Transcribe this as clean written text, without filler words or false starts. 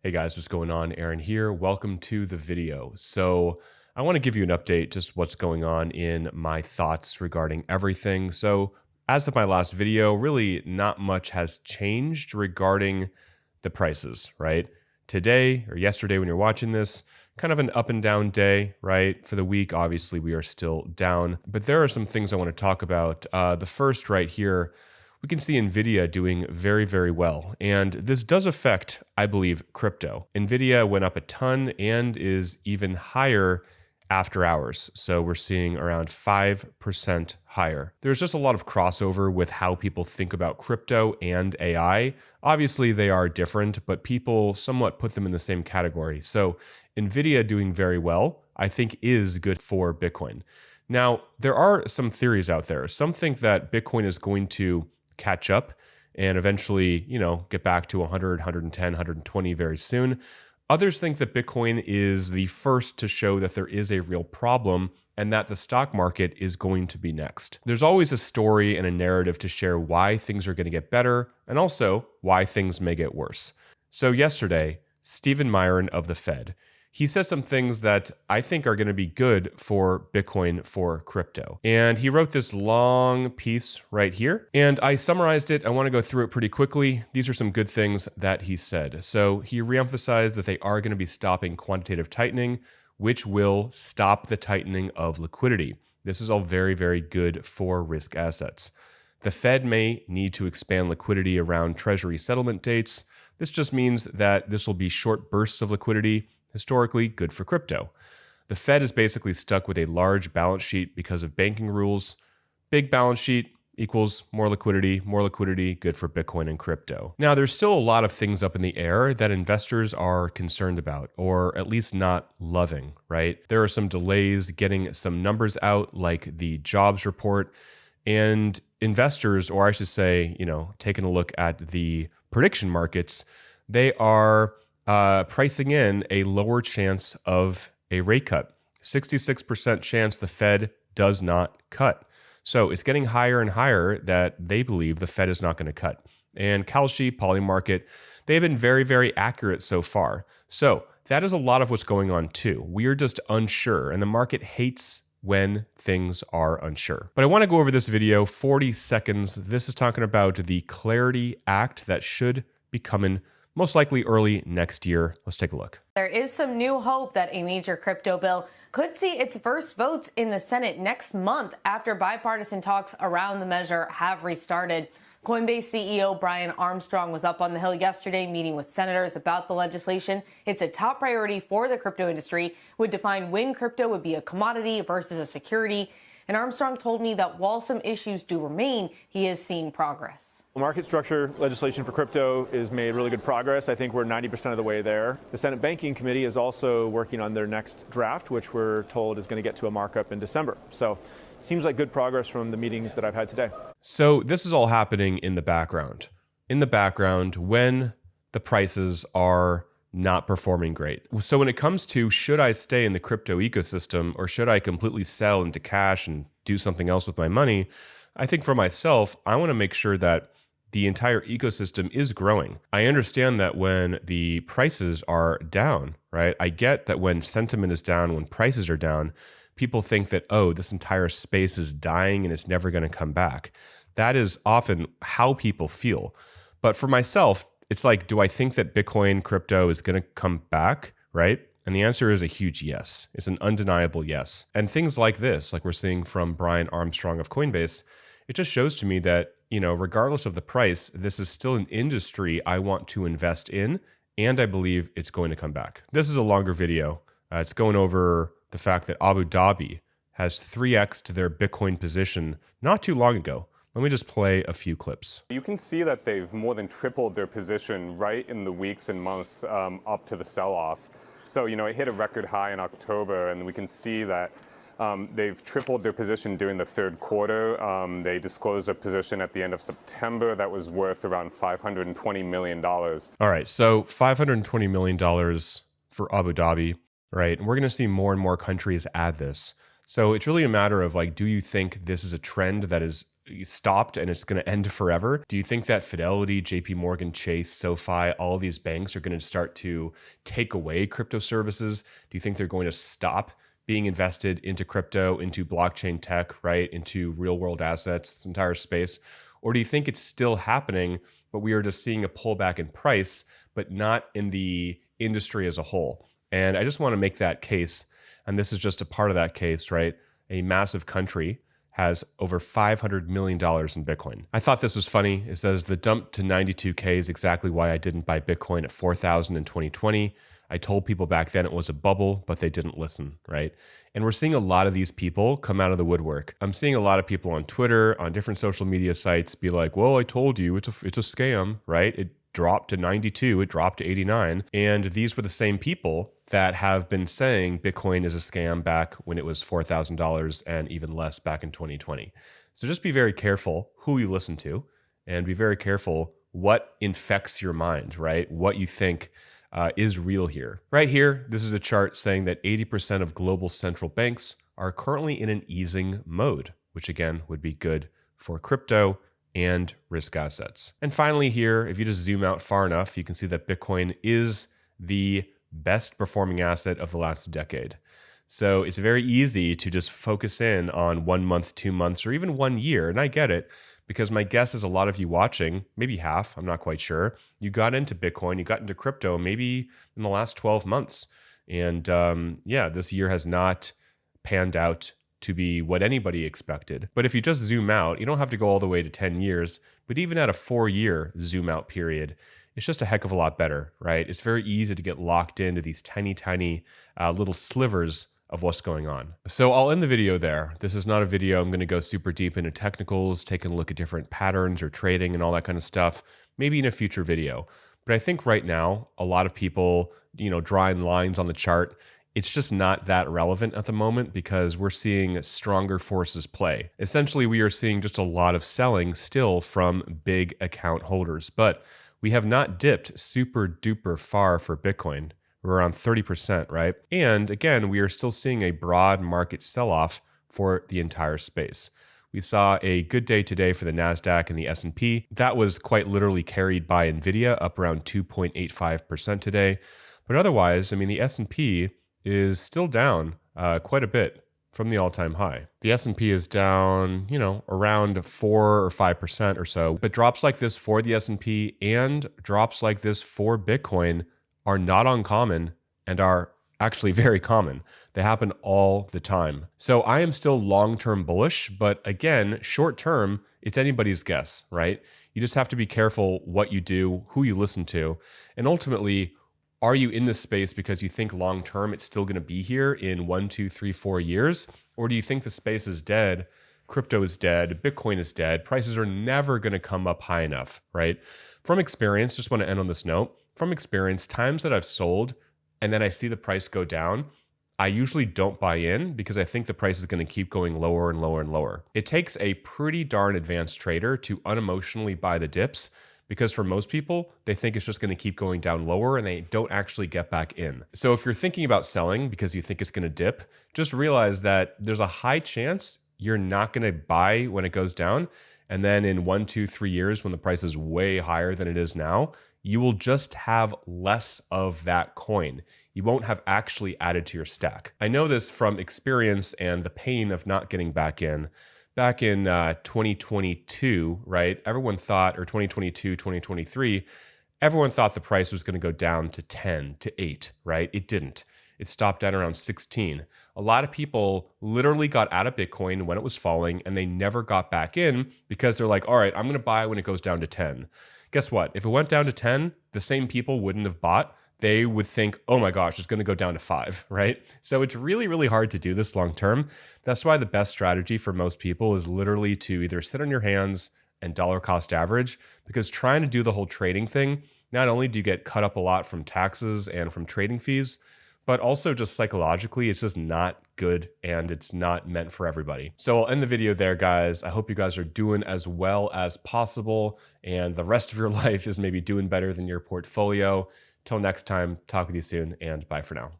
Hey guys, what's going on? Aaron here. Welcome to the video. So I want to give you an update, just what's going on in my thoughts regarding everything. So as of my last video, really not much has changed regarding the prices, right? Today or yesterday when you're watching this, kind of an up and down day, right? For the week, obviously we are still down, but there are some things I want to talk about. The first right here, we can see Nvidia doing very, very well. And this does affect, I believe, crypto. Nvidia went up a ton and is even higher after hours. So we're seeing around 5% higher. There's just a lot of crossover with how people think about crypto and AI. Obviously, they are different, but people somewhat put them in the same category. So Nvidia doing very well, I think, is good for Bitcoin. Now, there are some theories out there. Some think that Bitcoin is going to catch up and eventually, get back to 100, 110, 120 very soon. Others think that Bitcoin is the first to show that there is a real problem and that the stock market is going to be next. There's always a story and a narrative to share why things are going to get better and also why things may get worse. So yesterday, Stephen Miron of the Fed, he says some things that I think are going to be good for Bitcoin, for crypto. And he wrote this long piece right here, and I summarized it. I want to go through it pretty quickly. These are some good things that he said. So he reemphasized that they are going to be stopping quantitative tightening, which will stop the tightening of liquidity. This is all very, very good for risk assets. The Fed may need to expand liquidity around Treasury settlement dates. This just means that this will be short bursts of liquidity, historically good for crypto. The Fed is basically stuck with a large balance sheet because of banking rules. Big balance sheet equals more liquidity, good for Bitcoin and crypto. Now, there's still a lot of things up in the air that investors are concerned about, or at least not loving, right? There are some delays getting some numbers out, like the jobs report, and investors, or I should say, taking a look at the prediction markets, they are pricing in a lower chance of a rate cut. 66% chance the Fed does not cut. So it's getting higher and higher that they believe the Fed is not going to cut. And Kalshi, Polymarket, they've been very, very accurate so far. So that is a lot of what's going on too. We are just unsure, and the market hates when things are unsure. But I want to go over this video, 40 seconds. This is talking about the Clarity Act that should be coming most likely early next year. Let's take a look. There is some new hope that a major crypto bill could see its first votes in the Senate next month after bipartisan talks around the measure have restarted. Coinbase CEO Brian Armstrong was up on the Hill yesterday meeting with senators about the legislation. It's a top priority for the crypto industry, would define when crypto would be a commodity versus a security. And Armstrong told me that while some issues do remain, he is seeing progress. Market structure legislation for crypto has made really good progress. I think we're 90% of the way there. The Senate Banking Committee is also working on their next draft, which we're told is going to get to a markup in December. So seems like good progress from the meetings that I've had today. So this is all happening in the background. In the background when the prices are not performing great. So when it comes to should I stay in the crypto ecosystem or should I completely sell into cash and do something else with my money, I think for myself, I want to make sure that the entire ecosystem is growing. I understand that when the prices are down, right? I get that when sentiment is down, when prices are down, people think that, oh, this entire space is dying and it's never going to come back. That is often how people feel. But for myself, it's like, do I think that Bitcoin crypto is going to come back, right? And the answer is a huge yes. It's an undeniable yes. And things like this, like we're seeing from Brian Armstrong of Coinbase, it just shows to me that, regardless of the price, this is still an industry I want to invest in, and I believe it's going to come back. This is a longer video. It's going over the fact that Abu Dhabi has 3x to their Bitcoin position not too long ago. Let me just play a few clips. You can see that they've more than tripled their position right in the weeks and months up to the sell-off. So, it hit a record high in October, and we can see that they've tripled their position during the third quarter. They disclosed a position at the end of September that was worth around $520 million. All right, so $520 million for Abu Dhabi, right? And we're going to see more and more countries add this. So it's really a matter of do you think this is a trend that is stopped and it's going to end forever? Do you think that Fidelity, JP Morgan, Chase, SoFi, all these banks are going to start to take away crypto services? Do you think they're going to stop being invested into crypto, into blockchain tech, right? Into real world assets, this entire space? Or do you think it's still happening, but we are just seeing a pullback in price, but not in the industry as a whole? And I just want to make that case. And this is just a part of that case, right? A massive country has over $500 million in Bitcoin. I thought this was funny. It says the dump to 92K is exactly why I didn't buy Bitcoin at 4,000 in 2020. I told people back then it was a bubble, but they didn't listen, right? And we're seeing a lot of these people come out of the woodwork. I'm seeing a lot of people on Twitter, on different social media sites be like, well, I told you it's a scam, right? It dropped to 92, it dropped to 89. And these were the same people that have been saying Bitcoin is a scam back when it was $4,000 and even less back in 2020. So just be very careful who you listen to and be very careful what infects your mind, right? What you think is real here. Right here, this is a chart saying that 80% of global central banks are currently in an easing mode, which again would be good for crypto and risk assets. And finally here, if you just zoom out far enough, you can see that Bitcoin is the best performing asset of the last decade. So it's very easy to just focus in on 1 month, 2 months, or even 1 year. And I get it, because my guess is a lot of you watching, maybe half, I'm not quite sure, you got into Bitcoin, you got into crypto maybe in the last 12 months. And this year has not panned out to be what anybody expected. But if you just zoom out, you don't have to go all the way to 10 years, but even at a 4-year zoom out period, it's just a heck of a lot better, right? It's very easy to get locked into these tiny little slivers of what's going on. So I'll end the video there. This is not a video I'm going to go super deep into technicals, taking a look at different patterns or trading and all that kind of stuff, maybe in a future video. But I think right now, a lot of people, drawing lines on the chart, it's just not that relevant at the moment because we're seeing stronger forces play. Essentially, we are seeing just a lot of selling still from big account holders, but we have not dipped super duper far for Bitcoin. We're around 30%, right? And again, we are still seeing a broad market sell-off for the entire space. We saw a good day today for the NASDAQ and the S&P. That was quite literally carried by Nvidia, up around 2.85% today. But otherwise, the S&P is still down quite a bit from the all-time high. The S&P is down, around 4 or 5% or so. But drops like this for the S&P and drops like this for Bitcoin are not uncommon and are actually very common. They happen all the time. So I am still long-term bullish, but again, short-term, it's anybody's guess, right? You just have to be careful what you do, who you listen to, and ultimately, are you in this space because you think long-term it's still going to be here in 1, 2, 3, 4 years? Or do you think the space is dead, crypto is dead, Bitcoin is dead, prices are never going to come up high enough, right? From experience, just want to end on this note, from experience, times that I've sold and then I see the price go down, I usually don't buy in because I think the price is going to keep going lower and lower and lower. It takes a pretty darn advanced trader to unemotionally buy the dips, because for most people, they think it's just going to keep going down lower and they don't actually get back in. So if you're thinking about selling because you think it's going to dip, just realize that there's a high chance you're not going to buy when it goes down. And then in 1, 2, 3 years, when the price is way higher than it is now, you will just have less of that coin. You won't have actually added to your stack. I know this from experience and the pain of not getting back in. Back in 2022, right? Everyone thought, or 2022, 2023, everyone thought the price was going to go down to 10, to 8, right? It didn't. It stopped at around 16. A lot of people literally got out of Bitcoin when it was falling and they never got back in because they're like, all right, I'm going to buy when it goes down to 10. Guess what? If it went down to 10, the same people wouldn't have bought. They would think, oh my gosh, it's going to go down to 5, right? So it's really, really hard to do this long term. That's why the best strategy for most people is literally to either sit on your hands and dollar cost average, because trying to do the whole trading thing, not only do you get cut up a lot from taxes and from trading fees, but also just psychologically, it's just not good and it's not meant for everybody. So I'll end the video there, guys. I hope you guys are doing as well as possible and the rest of your life is maybe doing better than your portfolio. Till next time, talk with you soon and bye for now.